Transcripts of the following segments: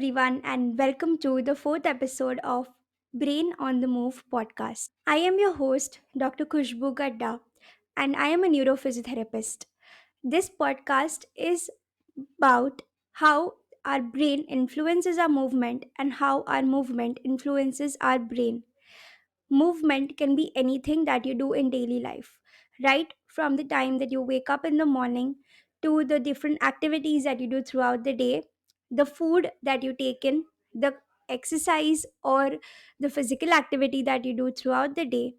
everyone, and welcome to the fourth episode of Brain on the Move podcast. I am your host, Dr. Khushbu Gadda, and I am a neurophysiotherapist. This podcast is about how our brain influences our movement and how our movement influences our brain. Movement can be anything that you do in daily life, right from the time that you wake up in the morning to the different activities that you do throughout the day, the food that you take in, the exercise or the physical activity that you do throughout the day,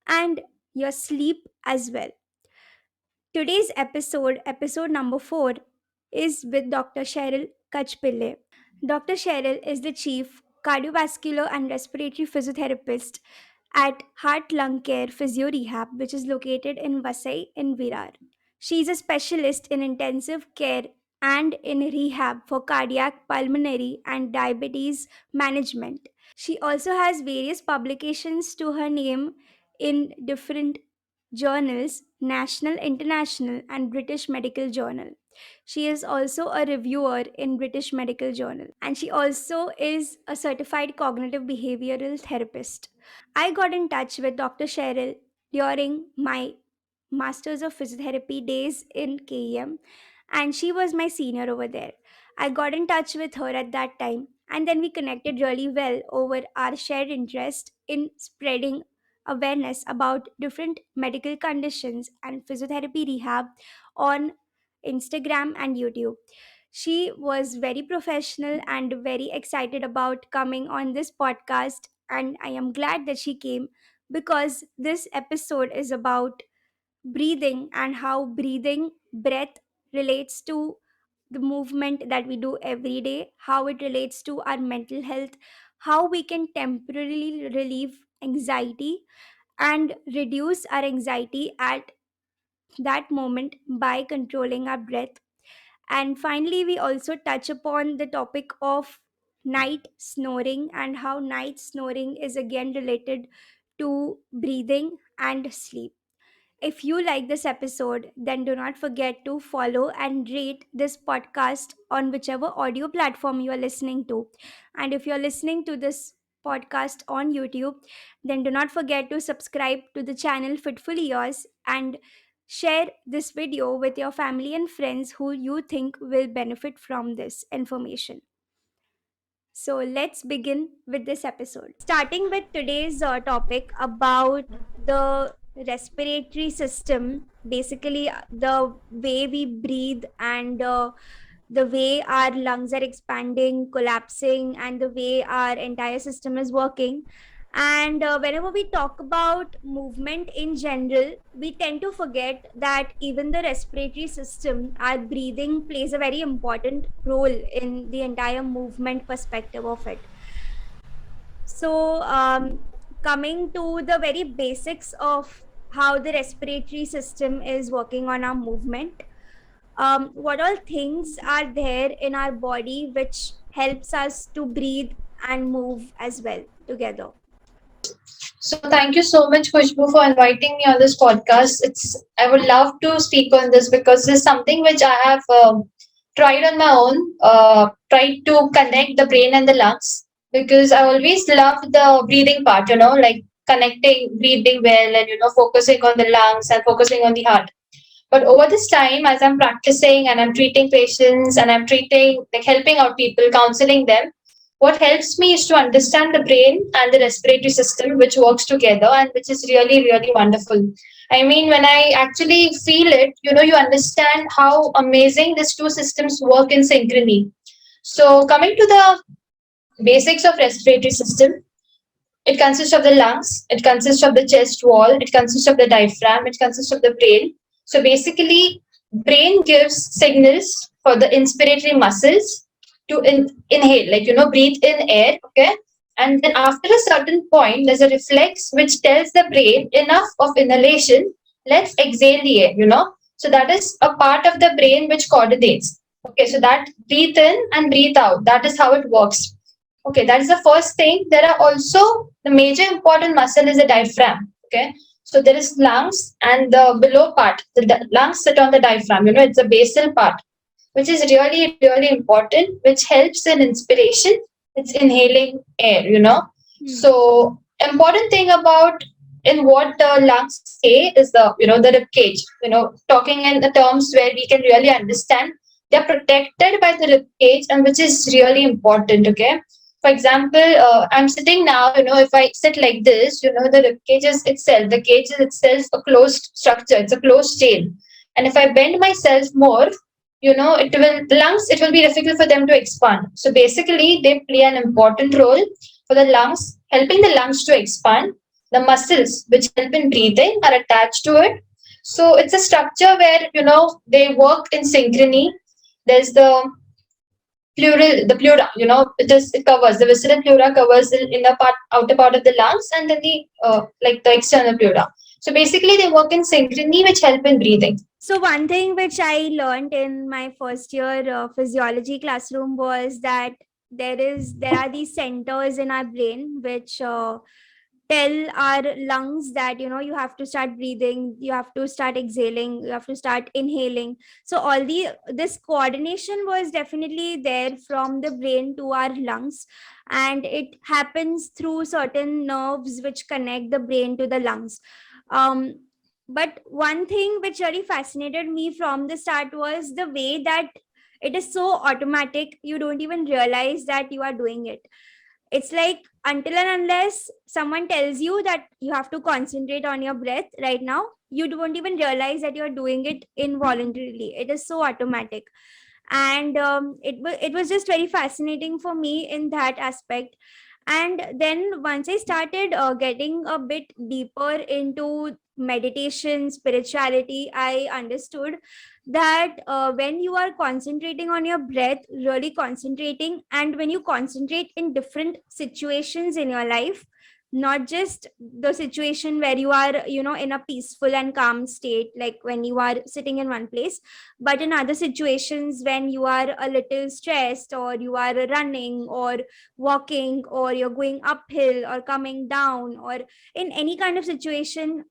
and your sleep as well. Today's episode, episode number 4, is with Dr. Sheral Kachpile. Dr. Sheral is the Chief Cardiovascular and Respiratory Physiotherapist at Heart Lung Care Physio Rehab, which is located in Vasai in Virar. She is a specialist in intensive care and in rehab for cardiac, pulmonary, and diabetes management. She also has various publications to her name in different journals, national, international, and British Medical Journal. She is also a reviewer in British Medical Journal, and she also is a certified cognitive behavioral therapist. I got in touch with Dr. Sheryl during my Masters of Physiotherapy days in KEM, and she was my senior over there. I got in touch with her at that time, and then we connected really well over our shared interest in spreading awareness about different medical conditions and physiotherapy rehab on Instagram and YouTube. She was very professional and very excited about coming on this podcast, and I am glad that she came because this episode is about breathing and how breath relates to the movement that we do every day, how it relates to our mental health, how we can temporarily relieve anxiety and reduce our anxiety at that moment by controlling our breath. And finally, we also touch upon the topic of night snoring and how night snoring is again related to breathing and sleep. If you like this episode, then do not forget to follow and rate this podcast on whichever audio platform you are listening to. And if you're listening to this podcast on YouTube, then do not forget to subscribe to the channel Fitfully Yours and share this video with your family and friends who you think will benefit from this information. So let's begin with this episode. Starting with today's topic about the respiratory system, basically the way we breathe and the way our lungs are expanding, collapsing, and the way our entire system is working. And whenever we talk about movement in general, we tend to forget that even the respiratory system, our breathing, plays a very important role in the entire movement perspective of it. So, coming to the very basics of how the respiratory system is working on our movement, what all things are there in our body which helps us to breathe and move as well together? So thank you so much, Khushbu, for inviting me on this podcast. I would love to speak on this because this is something which I have tried on my own. Tried to connect the brain and the lungs because I always loved the breathing part. Like connecting breathing well and focusing on the lungs and focusing on the heart. But over this time, as I'm practicing and I'm treating patients and I'm treating, like helping out people, counseling them, what helps me is to understand the brain and the respiratory system, which works together and which is really, really wonderful. I mean, when I actually feel it, you understand how amazing these two systems work in synchrony. So, coming to the basics of respiratory system, it consists of the lungs, it consists of the chest wall, it consists of the diaphragm, it consists of the brain. So basically, brain gives signals for the inspiratory muscles to inhale, like breathe in air, okay? And then after a certain point, there's a reflex which tells the brain enough of inhalation, let's exhale the air. So that is a part of the brain which coordinates. Okay, so that breathe in and breathe out. That is how it works. Okay, that is the first thing. There are also the major important muscle is the diaphragm. Okay, so there is lungs and the below part. The lungs sit on the diaphragm. It's the basal part. which is really, really important, which helps in inspiration. It's inhaling air. Hmm. So, important thing about in what the lungs say is the rib cage. Talking in the terms where we can really understand, they're protected by the rib cage, and which is really important. Okay. For example, I'm sitting now. If I sit like this, the rib cage is itself, the cage is itself a closed structure. It's a closed chain. And if I bend myself more, it will be difficult for them to expand. So basically, they play an important role for the lungs, helping the lungs to expand. The muscles which help in breathing are attached to it. So it's a structure where they work in synchrony. There's the pleura, it covers the visceral pleura, covers the inner part, outer part of the lungs, and then the external pleura. So basically, they work in synchrony, which help in breathing. So one thing which I learned in my first year physiology classroom was that there are these centers in our brain which tell our lungs that you have to start breathing, you have to start exhaling, you have to start inhaling. So all the this coordination was definitely there from the brain to our lungs, and it happens through certain nerves which connect the brain to the lungs. um but one thing which really fascinated me from the start was the way that it is so automatic, you don't even realize that you are doing it. It's like until and unless someone tells you that you have to concentrate on your breath right now, you don't even realize that you're doing it involuntarily. It is so automatic. And it was just very fascinating for me in that aspect. And then once I started getting a bit deeper into meditation, spirituality, I understood that when you are concentrating on your breath, really concentrating, and when you concentrate in different situations in your life, not just the situation where you are in a peaceful and calm state, like when you are sitting in one place, but in other situations when you are a little stressed, or you are running or walking, or you're going uphill or coming down, or in any kind of situation,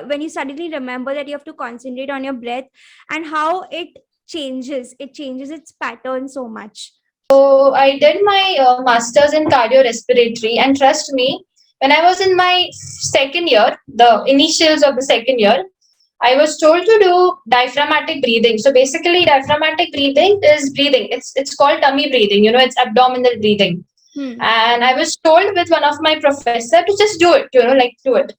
when you suddenly remember that you have to concentrate on your breath, and how it changes its pattern so much. So I did my master's in cardiorespiratory, and trust me, when I was in my second year, the initials of the second year, I was told to do diaphragmatic breathing. So basically, diaphragmatic breathing is breathing. It's called tummy breathing. It's abdominal breathing. Hmm. And I was told with one of my professor to just do it. Like do it.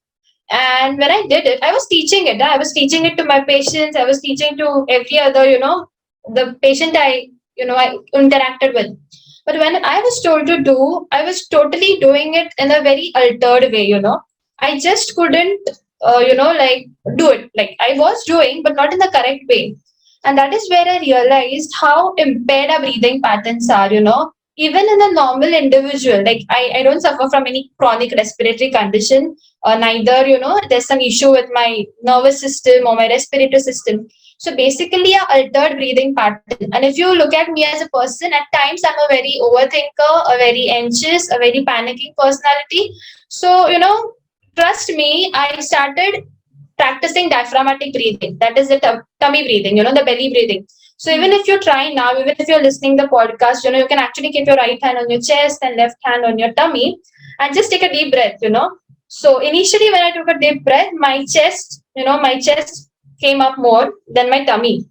And when I did it, I was teaching it. I was teaching it to my patients. I was teaching to every other, the patient I interacted with. But when I was told to do, I was totally doing it in a very altered way. I just couldn't, like do it. Like I was doing, but not in the correct way. And that is where I realized how impaired our breathing patterns are. Even in a normal individual, like I don't suffer from any chronic respiratory condition, neither, there's some issue with my nervous system or my respiratory system. So basically, a altered breathing pattern. And if you look at me as a person, at times I'm a very overthinker, a very anxious, a very panicking personality. So, trust me, I started practicing diaphragmatic breathing. That is the tummy breathing, the belly breathing. So even Hmm. if you're trying now, even if you're listening the podcast, you can actually keep your right hand on your chest and left hand on your tummy and just take a deep breath. So initially when I took a deep breath, my chest came up more than my tummy.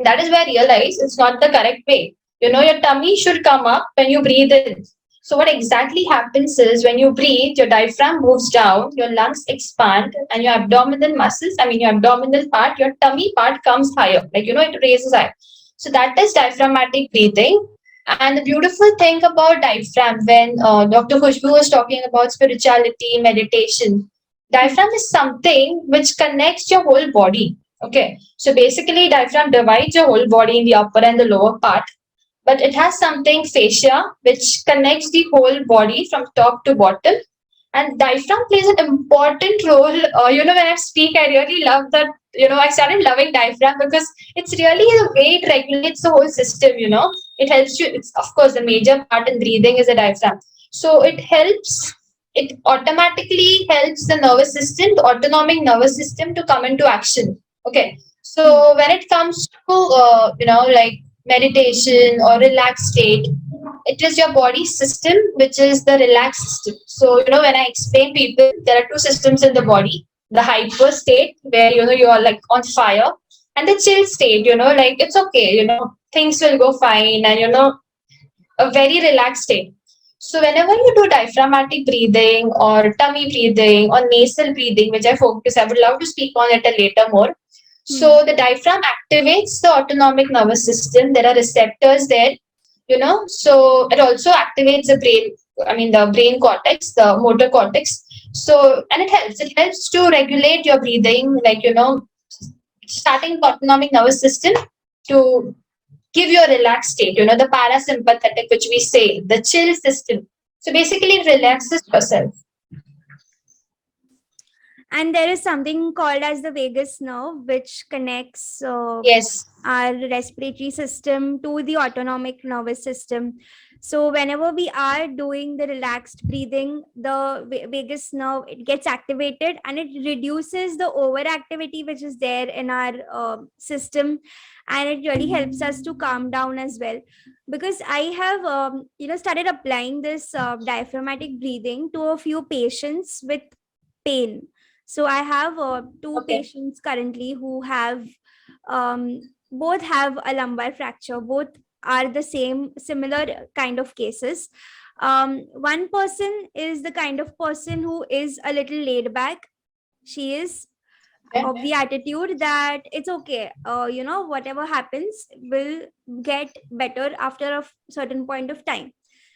That is where I realized it's not the correct way. Your tummy should come up when you breathe in. So what exactly happens is when you breathe, your diaphragm moves down, your lungs expand, and your abdominal muscles, your abdominal part, your tummy part comes higher. Like, it raises high. So that is diaphragmatic breathing. And the beautiful thing about diaphragm, when Dr. Khushbu was talking about spirituality, meditation, Hmm. diaphragm is something which connects your whole body. Okay, so basically, diaphragm divides your whole body in the upper and the lower part, but it has something fascia which connects the whole body from top to bottom. And diaphragm plays an important role. When I speak, I really love that. I started loving diaphragm because it's really the way it regulates the whole system. It helps you. It's of course the major part in breathing is the diaphragm. So it helps. It automatically helps the nervous system, the autonomic nervous system, to come into action. Okay. Hmm. So when it comes to like meditation or relaxed state, it is your body system which is the relaxed system. So when I explain people, there are two systems in the body: the hyper state, where you are like on fire, and the chill state, like it's okay, things will go fine, and a very relaxed state. So whenever you do diaphragmatic breathing or tummy breathing or nasal breathing, which I would love to speak on it a later more. Hmm. So the diaphragm activates the autonomic nervous system. There are receptors there, so it also activates the brain. I mean the brain cortex, the motor cortex. So and it helps to regulate your breathing, like starting the autonomic nervous system to give you a relaxed state, the parasympathetic, which we say, the chill system. So basically, it relaxes yourself. And there is something called as the vagus nerve, which connects Yes. our respiratory system to the autonomic nervous system. So whenever we are doing the relaxed breathing, the vagus nerve, it gets activated and it reduces the overactivity which is there in our system, and it really helps us to calm down as well. Because I have started applying this diaphragmatic breathing to a few patients with pain. So I have two Okay. patients currently who have both have a lumbar fracture. Both are the same similar kind of cases. One person is the kind of person who is a little laid back. She is Okay. of the attitude that it's okay, whatever happens will get better after a certain point of time.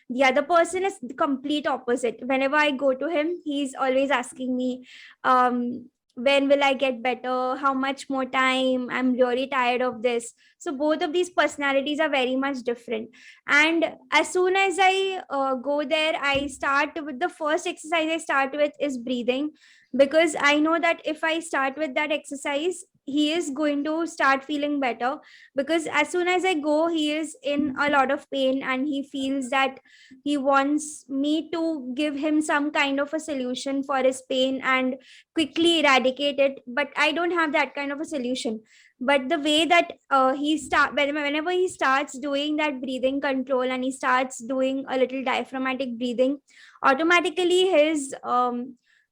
The other person is the complete opposite. Whenever I go to him, he's always asking me, when will I get better, how much more time, I'm really tired of this. So both of these personalities are very much different. And as soon as I go there, I start with the first exercise I start with is breathing, because I know that if I start with that exercise, he is going to start feeling better. Because as soon as I go, he is in a lot of pain and he feels that he wants me to give him some kind of a solution for his pain and quickly eradicate it, but I don't have that kind of a solution. But the way that whenever he starts doing that breathing control and he starts doing a little diaphragmatic breathing, automatically his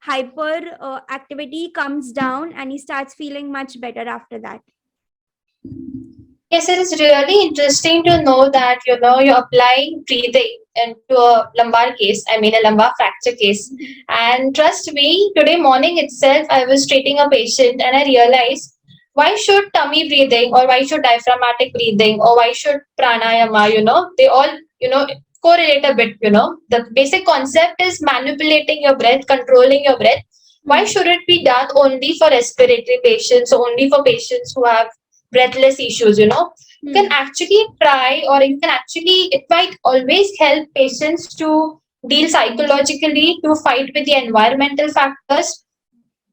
hyper activity comes down and he starts feeling much better after that. Yes, it is really interesting to know that you're applying breathing into a lumbar case. I mean a lumbar fracture case. And trust me, today morning itself, I was treating a patient and I realized, why should tummy breathing or why should diaphragmatic breathing or why should pranayama? They all correlate a bit. The basic concept is manipulating your breath, controlling your breath. Why Hmm. should it be done only for respiratory patients or only for patients who have breathless issues? You can Hmm. actually try, or you can actually, it might always help patients to deal psychologically, to fight with the environmental factors,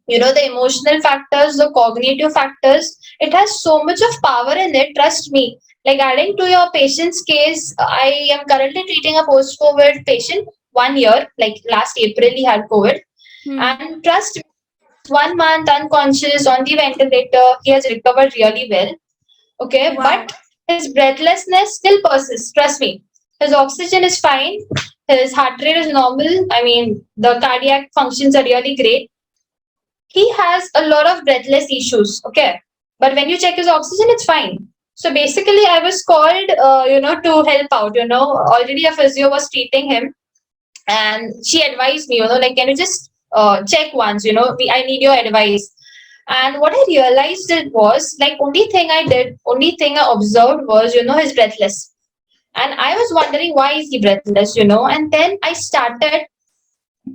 the emotional factors, the cognitive factors. It has so much of power in it, trust me. Like adding to your patient's case, I am currently treating a post COVID patient, 1 year, like last April he had COVID. Hmm. And trust me, 1 month unconscious on the ventilator, he has recovered really well. Okay, Wow. but his breathlessness still persists. Trust me. His oxygen is fine. His heart rate is normal. I mean, the cardiac functions are really great. He has a lot of breathless issues. Okay, but when you check his oxygen, it's fine. So basically, I was called, to help out. Already a physio was treating him, and she advised me, like, can you just check once? I need your advice. And what I realized it was like only thing I observed was, his breathless. And I was wondering why is he breathless. And then I started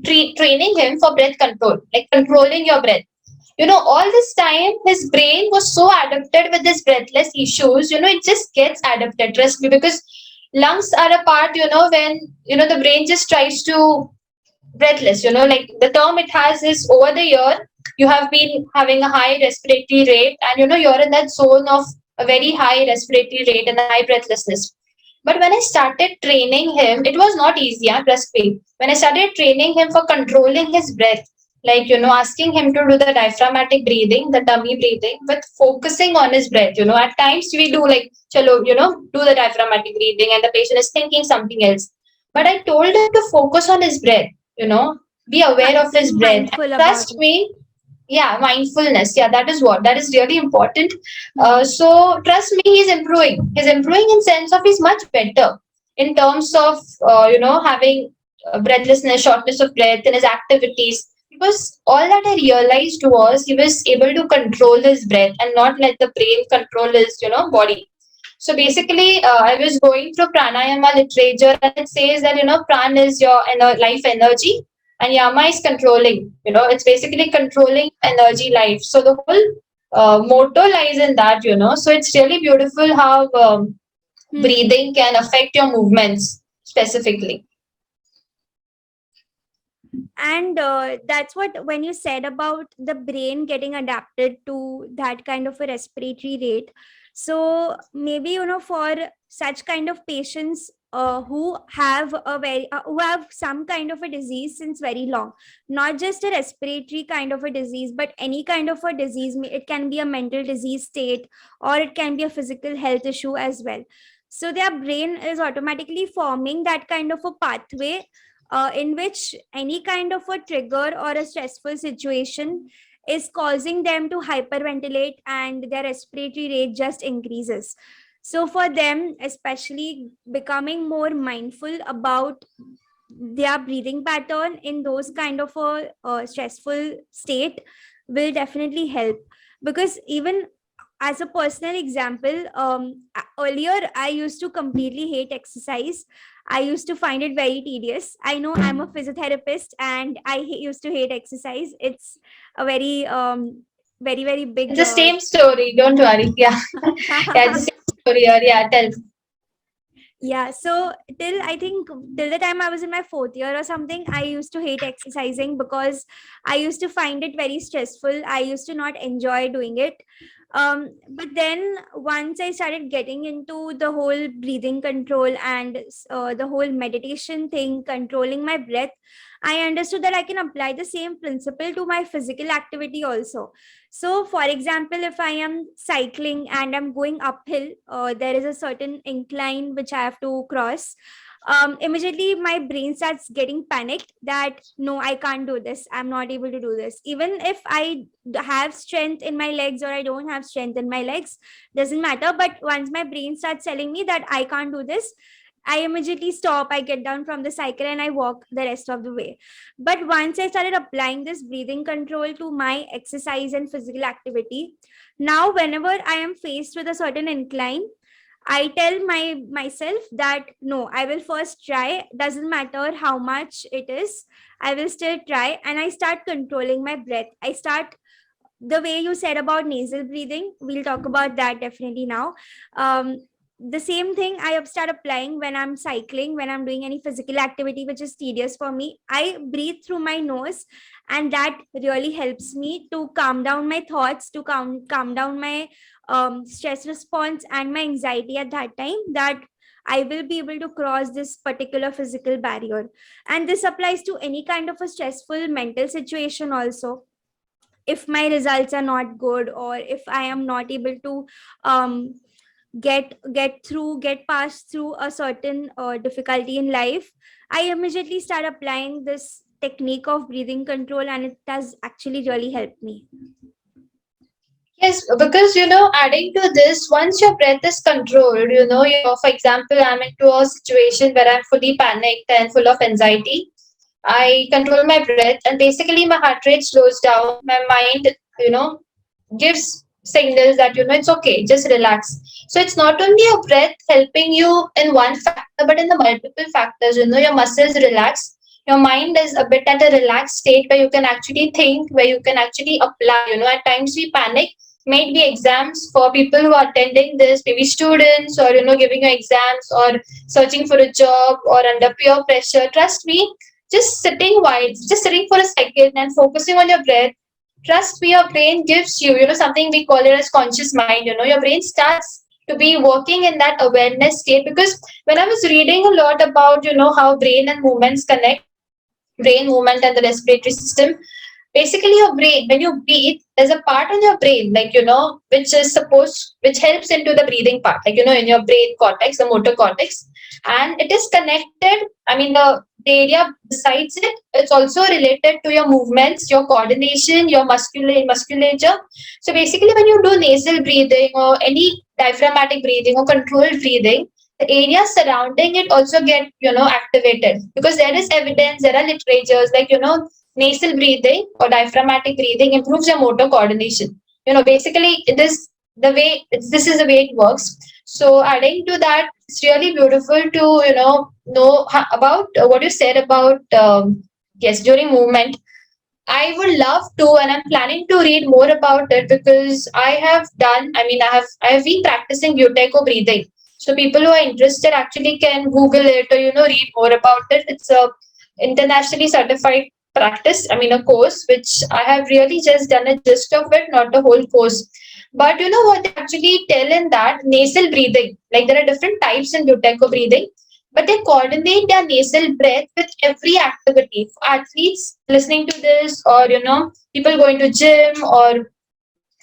training him for breath control, like controlling your breath. All this time his brain was so adapted with this breathless issues. It just gets adapted. Trust me, because lungs are a part. When the brain just tries to breathless. Like the term it has is, over the year you have been having a high respiratory rate, and you're in that zone of a very high respiratory rate and a high breathlessness. But when I started training him, it was not easy. Trust me. When I started training him for controlling his breath, like asking him to do the diaphragmatic breathing, the tummy breathing, with focusing on his breath. At times we do like chalo, do the diaphragmatic breathing and the patient is thinking something else, but I told him to focus on his breath, you know be aware of his Being breath. mindful about Trust it. me. Yeah, mindfulness. Yeah, that is really important. Hmm. So trust me, he's improving in sense of he's much better in terms of having breathlessness, shortness of breath in his activities, because all that I realized was he was able to control his breath and not let the brain control his body. So basically, I was going through pranayama literature, and it says that pran is your life energy, and yama is controlling. It's basically controlling energy life. So the whole motto lies in that. So it's really beautiful how Hmm. breathing can affect your movements specifically. And that's what, when you said about the brain getting adapted to that kind of a respiratory rate, so maybe for such kind of patients who have some kind of a disease since very long, not just a respiratory kind of a disease but any kind of a disease, it can be a mental disease state or it can be a physical health issue as well. So their brain is automatically forming that kind of a pathway in which any kind of a trigger or a stressful situation is causing them to hyperventilate and their respiratory rate just increases. So for them, especially, becoming more mindful about their breathing pattern in those kind of a stressful state will definitely help. Because even as a personal example, earlier I used to completely hate exercise. I used to find it very tedious. I know I'm a physiotherapist and used to hate exercise. It's a very very It's big the same story. Don't worry. Yeah, yeah, it's the same story here. Yeah, tell. Yeah, so till I think till the time I was in my fourth year or something, I used to hate exercising because I used to find it very stressful. I used to not enjoy doing it. But then once I started getting into the whole breathing control and the whole meditation thing, controlling my breath, I understood that I can apply the same principle to my physical activity also. So, for example, if I am cycling and I'm going uphill, there is a certain incline which I have to cross. Immediately, my brain starts getting panicked that no, I can't do this. I'm not able to do this. Even if I have strength in my legs or I don't have strength in my legs, doesn't matter. But once my brain starts telling me that I can't do this, I immediately stop. I get down from the cycle and I walk the rest of the way. But once I started applying this breathing control to my exercise and physical activity, now whenever I am faced with a certain incline, I tell myself that no, I will first try. Doesn't matter how much it is, I will still try, and I start controlling my breath. I start the way you said about nasal breathing. We'll talk about that definitely now. um, the same thing I start applying when I'm cycling, when I'm doing any physical activity which is tedious for me. I breathe through my nose, and that really helps me to calm down my thoughts, to calm down my stress response and my anxiety at that time, that I will be able to cross this particular physical barrier. And this applies to any kind of a stressful mental situation also. If my results are not good, or if I am not able to um, get past through a certain difficulty in life, I immediately start applying this technique of breathing control, and it does actually really help me. Yes, because adding to this, once your breath is controlled, for example, I'm into a situation where I'm fully panicked and full of anxiety. I control my breath, and basically my heart rate slows down. My mind, gives signals that it's okay, just relax. So it's not only your breath helping you in one factor, but in the multiple factors. Your muscles relax. Your mind is a bit at a relaxed state where you can actually think, where you can actually apply. At times we panic. Maybe exams for people who are attending this, maybe students, or giving your exams, or searching for a job, or under peer pressure. Trust me, just sitting for a second and focusing on your breath. Trust me, your brain gives you, something we call it as conscious mind. Your brain starts to be working in that awareness state. Because when I was reading a lot about, how brain and movements connect, brain movement and the respiratory system, basically your brain, when you breathe, there's a part on your brain, like, which helps into the breathing part, like, in your brain cortex, the motor cortex, and it is connected. I mean, the area besides it, it's also related to your movements, your coordination, your musculature. So basically, when you do nasal breathing or any diaphragmatic breathing or controlled breathing, the areas surrounding it also get, activated, because there is evidence, there are literatures, like, nasal breathing or diaphragmatic breathing improves your motor coordination. Basically, this is the way it works. So adding to that, it's really beautiful to, about what you said about, yes, during movement. I would love to, and I'm planning to read more about it, because I have been practicing Buteco breathing. So people who are interested actually can Google it, or, read more about it. It's a internationally certified practice, a course, which I have really just done a gist of it, not the whole course. But you know what they actually tell in that nasal breathing, like there are different types in Buteco breathing, but they coordinate their nasal breath with every activity. For athletes listening to this, or people going to gym, or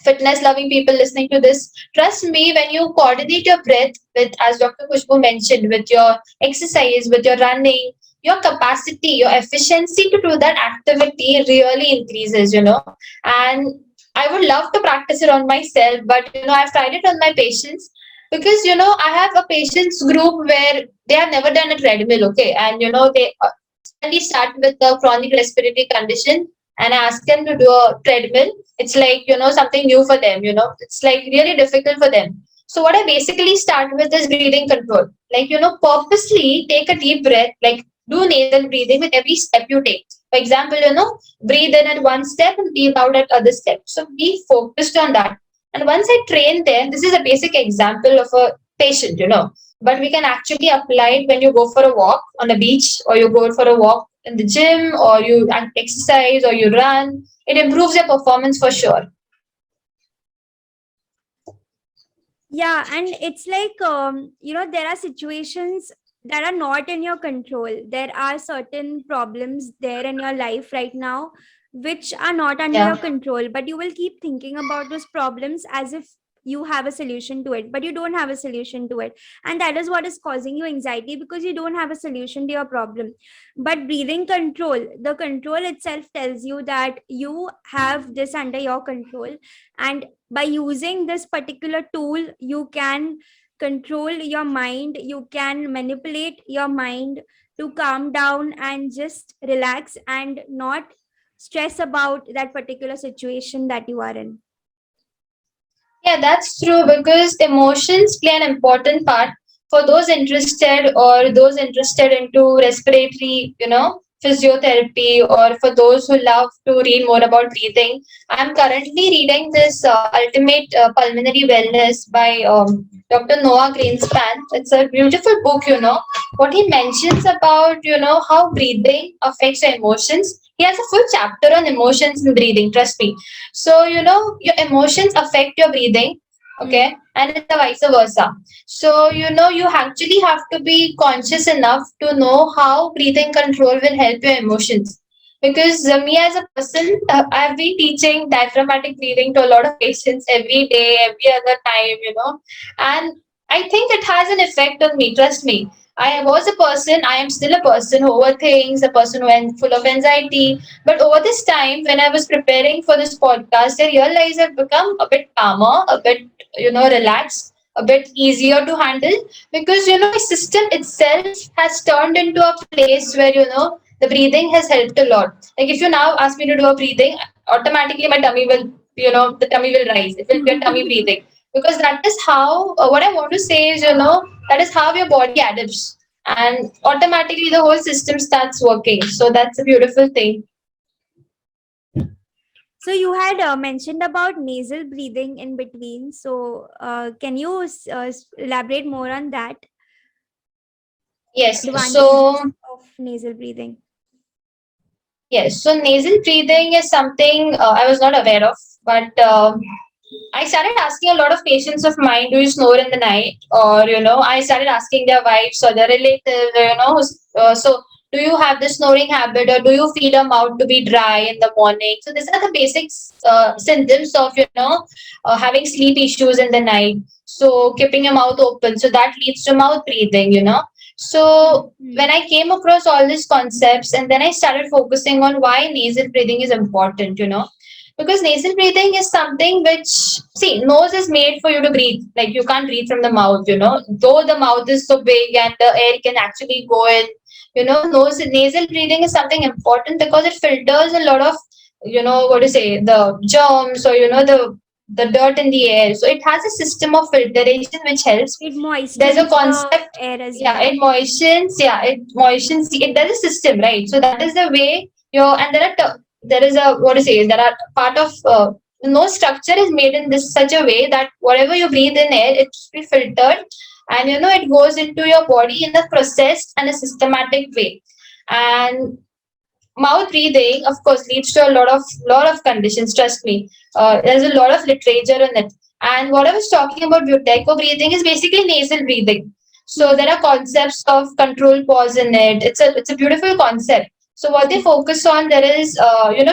fitness loving people listening to this, trust me, when you coordinate your breath with, as Dr. Kushbu mentioned, with your exercise, with your running, your capacity, your efficiency to do that activity really increases, and I would love to practice it on myself, but I've tried it on my patients, because I have a patients group where they have never done a treadmill, okay, and they suddenly start with a chronic respiratory condition, and I ask them to do a treadmill. It's like, something new for them, it's like really difficult for them. So what I basically start with is breathing control. Like, purposely take a deep breath, like do nasal breathing with every step you take. For example, breathe in at one step and breathe out at other step. So be focused on that. And once I train them, this is a basic example of a patient, but we can actually apply it when you go for a walk on a beach, or you go for a walk in the gym, or you exercise, or you run. It improves your performance for sure. Yeah, and it's like, there are situations that are not in your control. There are certain problems there in your life right now which are not under Yeah. your control, but you will keep thinking about those problems as if you have a solution to it, but you don't have a solution to it. And that is what is causing you anxiety, because you don't have a solution to your problem. But breathing control, the control itself tells you that you have this under your control. And by using this particular tool, you can control your mind, you can manipulate your mind to calm down and just relax and not stress about that particular situation that you are in. Yeah, that's true, because emotions play an important part for those interested, or those interested into respiratory, physiotherapy, or for those who love to read more about breathing. I'm currently reading this Ultimate Pulmonary Wellness by Dr. Noah Greenspan. It's a beautiful book, What he mentions about, how breathing affects your emotions. He has a full chapter on emotions and breathing, trust me. So, your emotions affect your breathing, Hmm. okay, and it's a vice versa. So, you actually have to be conscious enough to know how breathing control will help your emotions. Because me as a person, I've been teaching diaphragmatic breathing to a lot of patients every day, every other time, and I think it has an effect on me, trust me. I was a person, I am still a person who overthinks, a person who is full of anxiety, but over this time, when I was preparing for this podcast, I realized I've become a bit calmer, a bit, relaxed, a bit easier to handle, because, my system itself has turned into a place where, the breathing has helped a lot. Like if you now ask me to do a breathing, automatically my tummy will, the tummy will rise. It will be a tummy breathing, because that is how, what I want to say is, that is how your body adapts, and automatically the whole system starts working. So that's a beautiful thing. So you had mentioned about nasal breathing in between. So can you elaborate more on that? Yes. So Advantages of nasal breathing. yes. So nasal breathing is something I was not aware of, but I started asking a lot of patients of mine, do you snore in the night? Or, I started asking their wives or their relatives, so Do you have the snoring habit, or do you feel your mouth to be dry in the morning? So these are the basic symptoms of, having sleep issues in the night. So keeping your mouth open, so that leads to mouth breathing. Hmm. So Hmm. when I came across all these concepts, and then I started focusing on why nasal breathing is important. Because nasal breathing is something which, see, nose is made for you to breathe. Like, you can't breathe from the mouth. Though the mouth is so big and the air can actually go in. Nose nasal breathing is something important because it filters a lot of, what to say, the germs, or the dirt in the air. So it has a system of filtration which helps. It There's a moistens the concept, air as yeah, well. it moistens, it does a system, right? So that is the way and there is a, what to say, there are part of, no structure is made in this such a way that whatever you breathe in air, it should be filtered, and it goes into your body in a processed and a systematic way. And mouth breathing, of course, leads to a lot of conditions. Trust me, there's a lot of literature on it. And what I was talking about buteco breathing is basically nasal breathing. So Hmm. there are concepts of control pause in it. It's a beautiful concept. So what they Hmm. focus on, there is,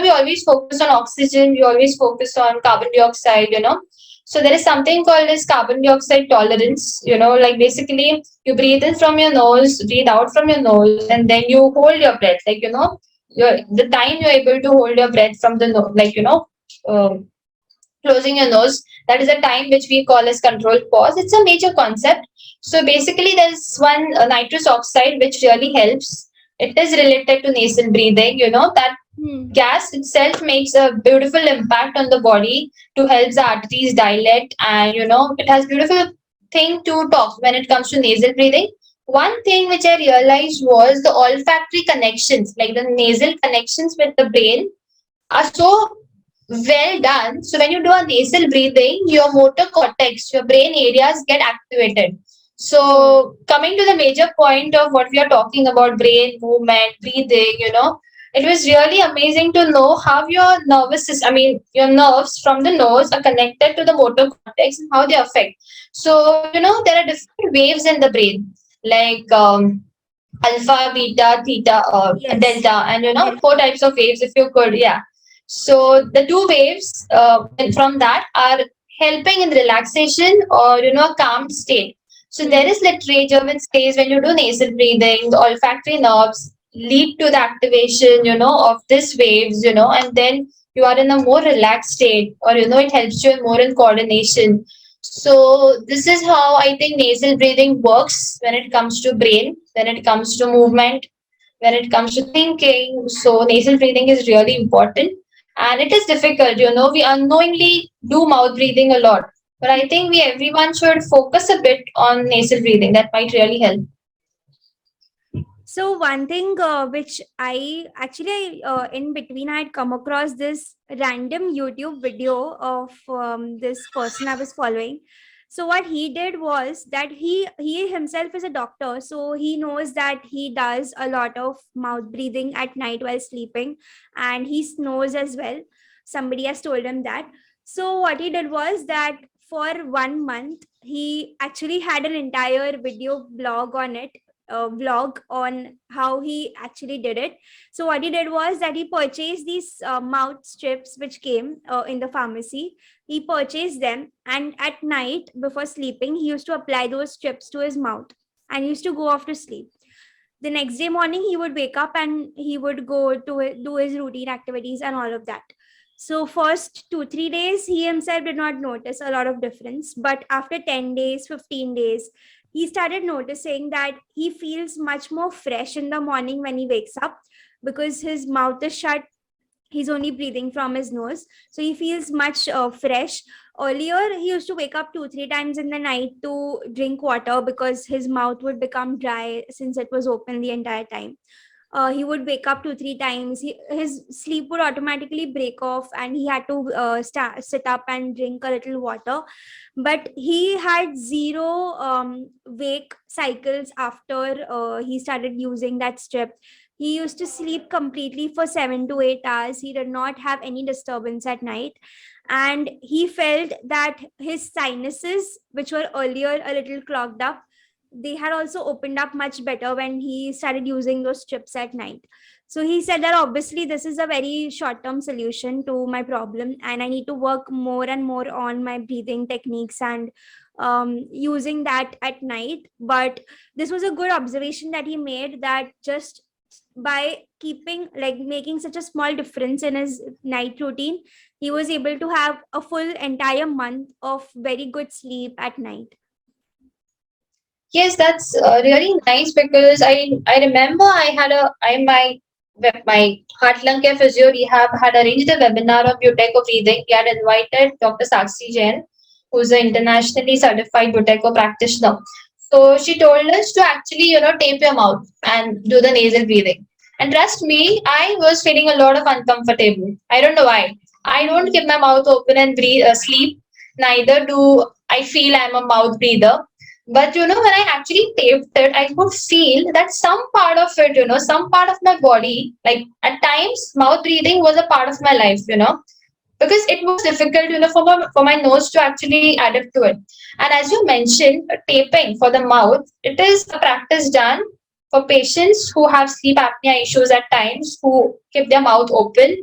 we always focus on oxygen, we always focus on carbon dioxide. So there is something called as carbon dioxide tolerance. Like, basically, you breathe in from your nose, breathe out from your nose, and then you hold your breath. Like, the time you're able to hold your breath from the like, um, closing your nose, that is a time which we call as controlled pause. It's a major concept. So basically, there's one, nitrous oxide, which really helps. It is related to nasal breathing. That Hmm. gas itself makes a beautiful impact on the body to help the arteries dilate, and it has beautiful thing to talk when it comes to nasal breathing. One thing which I realized was the olfactory connections, like the nasal connections with the brain, are so well done. So when you do a nasal breathing, your motor cortex, your brain areas get activated. Oh. So coming to the major point of what we are talking about, brain movement, breathing, it was really amazing to know how your nervous system, I mean, your nerves from the nose are connected to the motor cortex and how they affect. So, there are different waves in the brain, like, alpha, beta, theta, Yes. delta, and four Delta. types of waves, if you could, yeah. So the two waves, and from that, are helping in relaxation, or a calm state. So there Hmm. is literature which says when you do nasal breathing, the olfactory nerves lead to the activation, of these waves, and then you are in a more relaxed state, or it helps you more in coordination. So this is how I think nasal breathing works when it comes to brain, when it comes to movement, when it comes to thinking. So nasal breathing is really important, and it is difficult. We unknowingly do mouth breathing a lot, but I think we everyone should focus a bit on nasal breathing. That might really help. So one thing which I actually in between I had come across this random YouTube video of this person I was following. So what he did was that he himself is a doctor, so he knows that he does a lot of mouth breathing at night while sleeping, and he snores as well. Somebody has told him that. So what he did was that for 1 month he actually had an entire video blog on it, vlog on how he actually did it. So what he did was that he purchased these mouth strips which came in the pharmacy. He purchased them, and at night before sleeping, he used to apply those strips to his mouth and used to go off to sleep. The next day morning, he would wake up and he would go to do his routine activities and all of that. So first 2 3 days, he himself did not notice a lot of difference, but after 10 days, 15 days, he started noticing that he feels much more fresh in the morning when he wakes up because his mouth is shut. He's only breathing from his nose, so he feels much fresh. Earlier he used to wake up 2 3 times in the night to drink water because his mouth would become dry since it was open the entire time. He would wake up 2 3 times. His sleep would automatically break off and he had to sit up and drink a little water. But he had zero wake cycles after he started using that strip. He used to sleep completely for 7 to 8 hours. He did not have any disturbance at night. And he felt that his sinuses, which were earlier a little clogged up, they had also opened up much better when he started using those strips at night. So he said that obviously this is a very short term solution to my problem, and I need to work more and more on my breathing techniques and using that at night. But this was a good observation that he made, that just by keeping, like, making such a small difference in his night routine, he was able to have a full entire month of very good sleep at night. Yes, that's really nice because I remember my heart lung care physio rehab had arranged a webinar on Buteco breathing. We had invited Dr. Sakshi Jain, who's an internationally certified Buteco practitioner. So she told us to actually, tape your mouth and do the nasal breathing. And trust me, I was feeling a lot of uncomfortable. I don't know why. I don't keep my mouth open and breathe, sleep. Neither do I feel I'm a mouth breather. But when I actually taped it, I could feel that some part of it, some part of my body, like at times, mouth breathing was a part of my life, because it was difficult, for my nose to actually adapt to it. And as you mentioned, taping for the mouth, it is a practice done for patients who have sleep apnea issues at times, who keep their mouth open,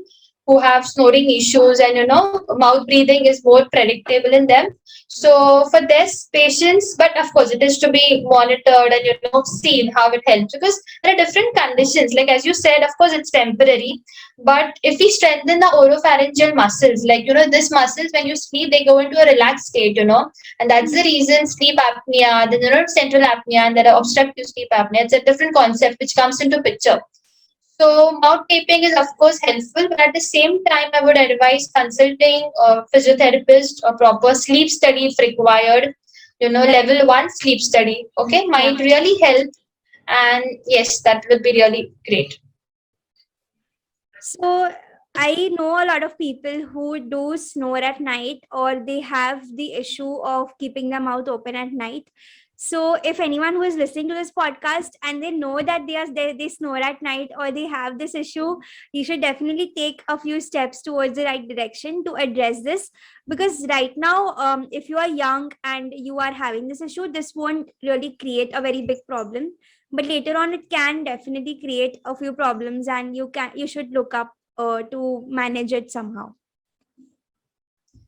who have snoring issues, and mouth breathing is more predictable in them. So for this patients, but of course it is to be monitored and seen how it helps, because there are different conditions. Like as you said, of course it's temporary, but if we strengthen the oropharyngeal muscles, like these muscles, when you sleep, they go into a relaxed state, and that's the reason sleep apnea, then central apnea, and there are obstructive sleep apnea. It's a different concept which comes into picture. So mouth taping is of course helpful, but at the same time, I would advise consulting a physiotherapist or proper sleep study if required. Level one sleep study. Okay, Yeah. might really help, and yes, that will be really great. So I know a lot of people who do snore at night, or they have the issue of keeping their mouth open at night. So if anyone who is listening to this podcast and they know that they snore at night, or they have this issue, you should definitely take a few steps towards the right direction to address this. Because right now, if you are young and you are having this issue, this won't really create a very big problem, but later on it can definitely create a few problems, and you should look up to manage it somehow.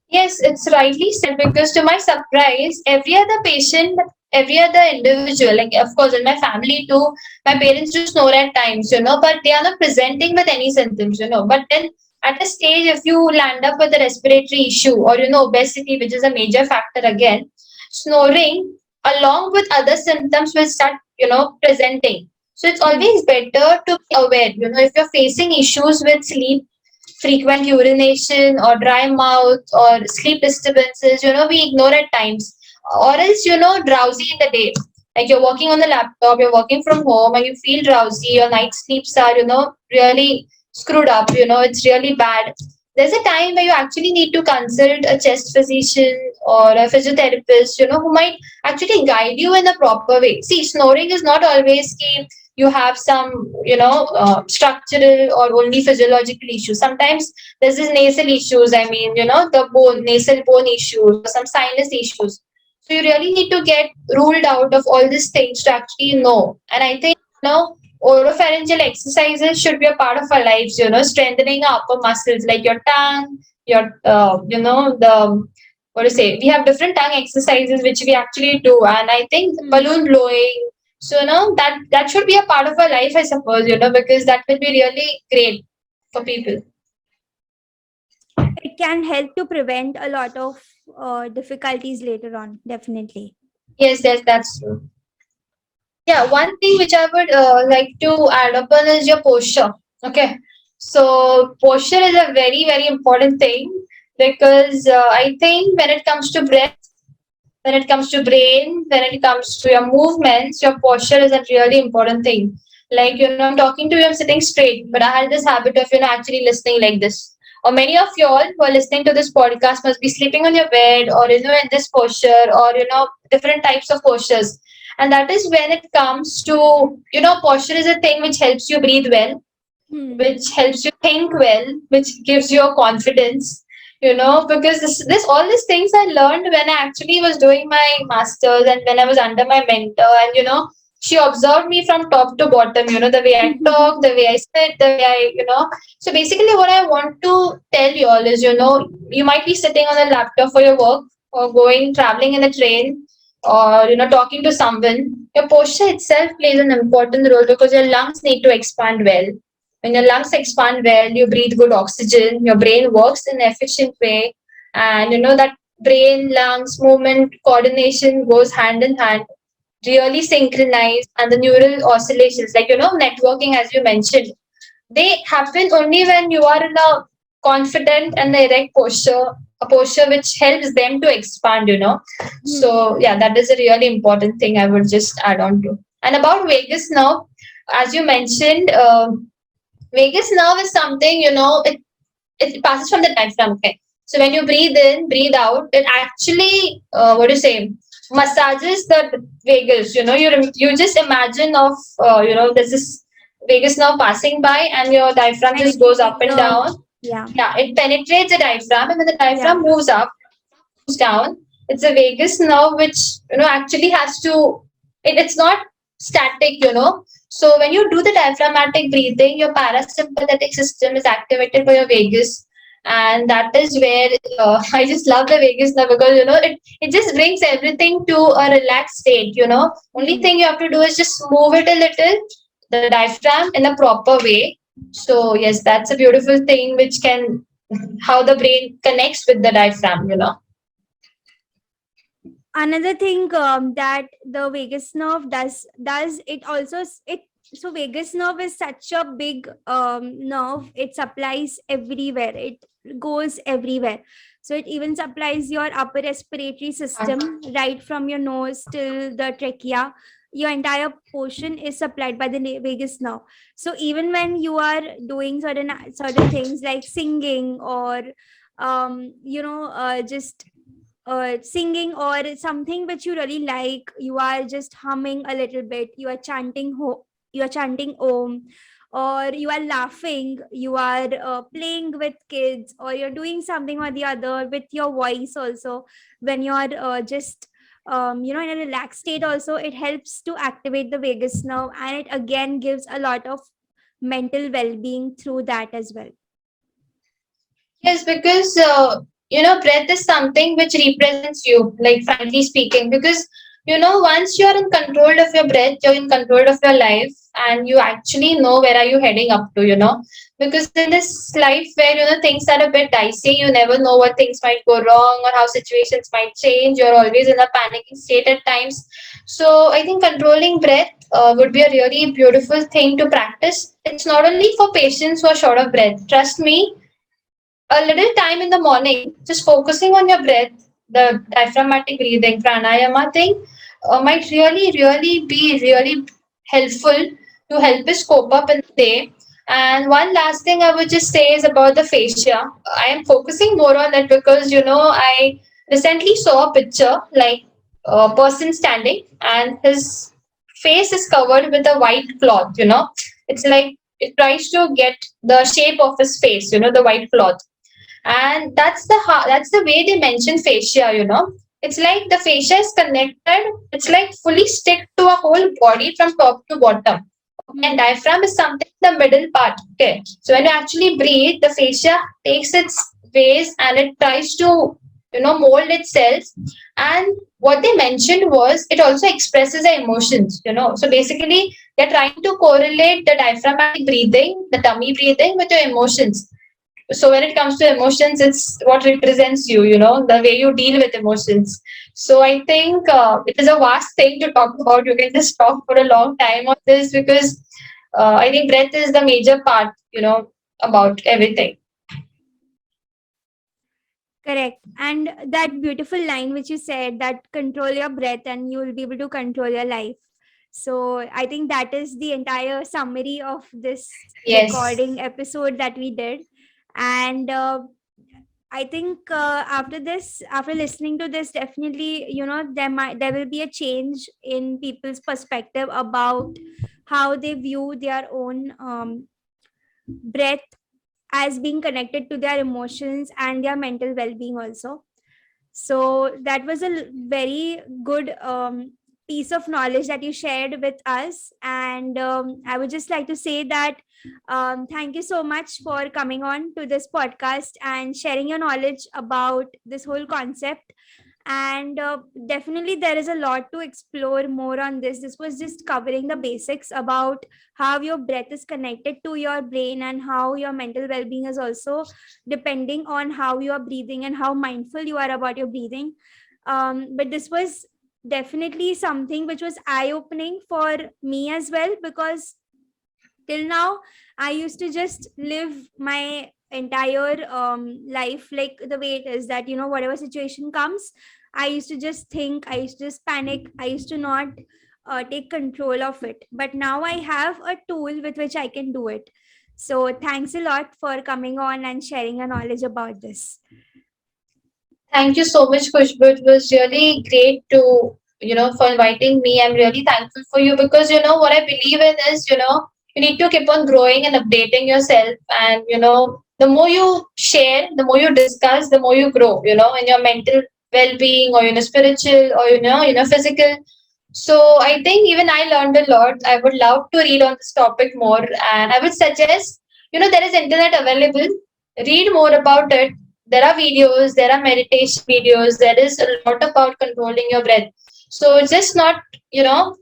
Yes, it's rightly said, because to my surprise, every other patient, every other individual, like of course in my family too, my parents do snore at times, but they are not presenting with any symptoms, But then at a stage, if you land up with a respiratory issue or obesity, which is a major factor again, snoring along with other symptoms will start, presenting. So it's Hmm. always better to be aware, if you're facing issues with sleep, frequent urination or dry mouth or sleep disturbances, we ignore at times. Or else, drowsy in the day. Like you're working on the laptop, you're working from home, and you feel drowsy, your night sleeps are, really screwed up, it's really bad. There's a time where you actually need to consult a chest physician or a physiotherapist, who might actually guide you in a proper way. See, snoring is not always key you have some structural or only physiological issues. Sometimes there's this nasal issues, I mean, the nasal bone issues or some sinus issues. So you really need to get ruled out of all these things to actually know. And I think oropharyngeal exercises should be a part of our lives, strengthening our upper muscles like your tongue, your the what to say, we have different tongue exercises which we actually do, and I think Hmm. balloon blowing. So that should be a part of our life, I suppose, because that will be really great for people. It can help to prevent a lot of difficulties later on, definitely. Yes, yes, that's true. Yeah, one thing which I would like to add up on is your posture. Okay, so posture is a very very important thing, because I think when it comes to breath, when it comes to brain, when it comes to your movements, your posture is a really important thing. Like, I'm talking to you, I'm sitting straight, but I had this habit of, actually listening like this. Or many of you all who are listening to this podcast must be sleeping on your bed, or, in this posture, or, different types of postures. And that is when it comes to, posture is a thing which helps you breathe well, Hmm. which helps you think well, which gives you a confidence. because this all these things I learned when I actually was doing my masters and when I was under my mentor, and she observed me from top to bottom, the way I talk, the way I sit, the way so basically what I want to tell you all is, you might be sitting on a laptop for your work, or going traveling in a train, or talking to someone. Your posture itself plays an important role because your lungs need to expand well. When your lungs expand well, you breathe good oxygen, your brain works in an efficient way, and that brain lungs movement coordination goes hand in hand, really synchronized, and the neural oscillations, like networking, as you mentioned, they happen only when you are in a confident and erect posture, a posture which helps them to expand, So, yeah, that is a really important thing I would just add on to. And about vagus nerve, as you mentioned, vagus nerve is something, it passes from the diaphragm. Okay. So when you breathe in, breathe out, it actually, what do you say, massages the vagus. You just imagine of, there's this vagus nerve passing by and your diaphragm just goes up Penetrating and the, down. yeah, Yeah, it penetrates the diaphragm, and when the yeah. diaphragm moves up, moves down, it's a vagus nerve which, actually has to, it's not static, So when you do the diaphragmatic breathing, your parasympathetic system is activated by your vagus. And that is where I just love the vagus nerve because, it just brings everything to a relaxed state, Only Hmm. thing you have to do is just move it a little, the diaphragm in a proper way. So yes, that's a beautiful thing which can how the brain connects with the diaphragm. Another thing that the vagus nerve does it also it so vagus nerve is such a big nerve. It supplies everywhere, it goes everywhere. So it even supplies your upper respiratory system, right from your nose till the trachea. Your entire portion is supplied by the vagus nerve. So even when you are doing certain things like singing, or just singing, or something which you really like, you are just humming a little bit, you are chanting you are chanting om, or you are laughing, you are playing with kids, or you're doing something or the other with your voice also. When you are just in a relaxed state also, it helps to activate the vagus nerve, and it again gives a lot of mental well-being through that as well. Yes, because breath is something which represents you, like frankly speaking. Because once you're in control of your breath, you're in control of your life, and you actually know where are you heading up to. Because in this life where things are a bit dicey, you never know what things might go wrong or how situations might change. You're always in a panicking state at times. So I think controlling breath would be a really beautiful thing to practice. It's not only for patients who are short of breath. Trust me, a little time in the morning, just focusing on your breath, the diaphragmatic breathing, pranayama thing, might really, really be really helpful to help us cope up in the day. And one last thing I would just say is about the fascia. I am focusing more on that because, I recently saw a picture like a person standing and his face is covered with a white cloth. It's like it tries to get the shape of his face, the white cloth, and that's the way they mention fascia. It's like the fascia is connected, it's like fully stick to a whole body from top to bottom. Okay, and Hmm. diaphragm is something in the middle part. Okay, so when you actually breathe, the fascia takes its ways and it tries to mold itself. And what they mentioned was it also expresses the emotions. So basically they're trying to correlate the diaphragmatic breathing, the tummy breathing, with your emotions. So when it comes to emotions, it's what represents you, the way you deal with emotions. So I think it is a vast thing to talk about. You can just talk for a long time on this because I think breath is the major part, about everything. Correct. And that beautiful line which you said, that control your breath and you will be able to control your life. So I think that is the entire summary of this Yes. recording episode that we did. And I think after this, after listening to this, definitely, there will be a change in people's perspective about how they view their own breath, as being connected to their emotions and their mental well-being also. So that was a very good piece of knowledge that you shared with us. And I would just like to say that thank you so much for coming on to this podcast and sharing your knowledge about this whole concept. And definitely there is a lot to explore more on this. This was just covering the basics about how your breath is connected to your brain and how your mental well-being is also depending on how you are breathing and how mindful you are about your breathing. But this was definitely something which was eye-opening for me as well, because till now I used to just live my entire life like the way it is, that whatever situation comes, I used to just think, I used to just panic, I used to not take control of it. But now I have a tool with which I can do it. So thanks a lot for coming on and sharing your knowledge about this. Thank you so much, Khushbu. It was really great to, for inviting me. I'm really thankful for you because, what I believe in is, you need to keep on growing and updating yourself. And, the more you share, the more you discuss, the more you grow, in your mental well-being or, spiritual or, physical. So I think even I learned a lot. I would love to read on this topic more. And I would suggest, there is internet available. Read more about it. There are videos, there are meditation videos, there is a lot about controlling your breath. So just not, you know,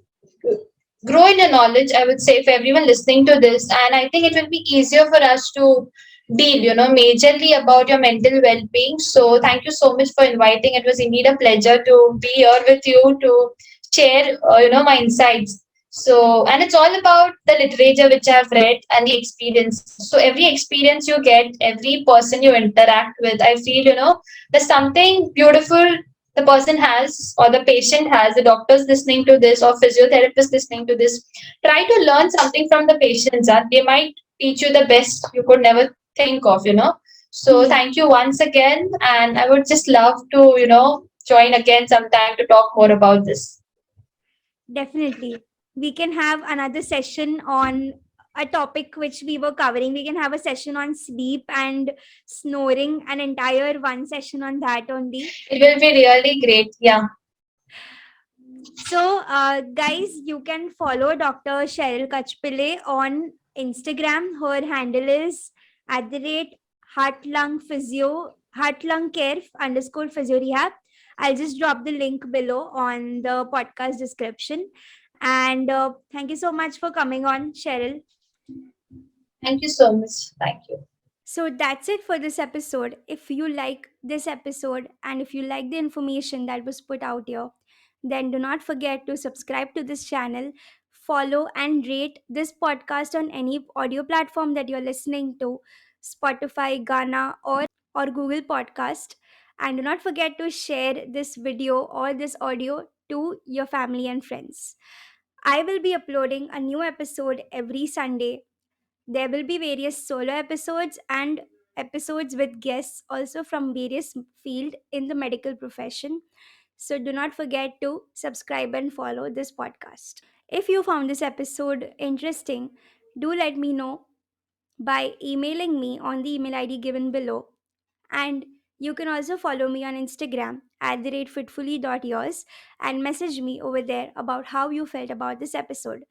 grow in your knowledge, I would say, for everyone listening to this. And I think it will be easier for us to deal, majorly about your mental well being. So thank you so much for inviting. It was indeed a pleasure to be here with you to share, my insights. So, and it's all about the literature which I've read and the experiences. So, every experience you get, every person you interact with, I feel, there's something beautiful the person has, or the patient has, the doctors listening to this, or physiotherapist listening to this. Try to learn something from the patients. They might teach you the best you could never think of, So, Hmm. thank you once again. And I would just love to, join again sometime to talk more about this. Definitely. We can have another session on a topic which we were covering. We can have a session on sleep and snoring, an entire one session on that only. It will be really great. Yeah. So, guys, you can follow Dr. Sheral Kachpile on Instagram. Her handle is at the rate heart lung physio, heart lung care underscore physio rehab. I'll just drop the link below on the podcast description. And thank you so much for coming on, Cheryl. Thank you so much. Thank you. So that's it for this episode. If you like this episode and if you like the information that was put out here, then do not forget to subscribe to this channel, follow and rate this podcast on any audio platform that you're listening to, Spotify, Ghana, or Google Podcast. And do not forget to share this video or this audio to your family and friends. I will be uploading a new episode every Sunday. There will be various solo episodes and episodes with guests also from various field in the medical profession. So do not forget to subscribe and follow this podcast. If you found this episode interesting, do let me know by emailing me on the email ID given below. And you can also follow me on Instagram at the rate fitfully.yours and message me over there about how you felt about this episode.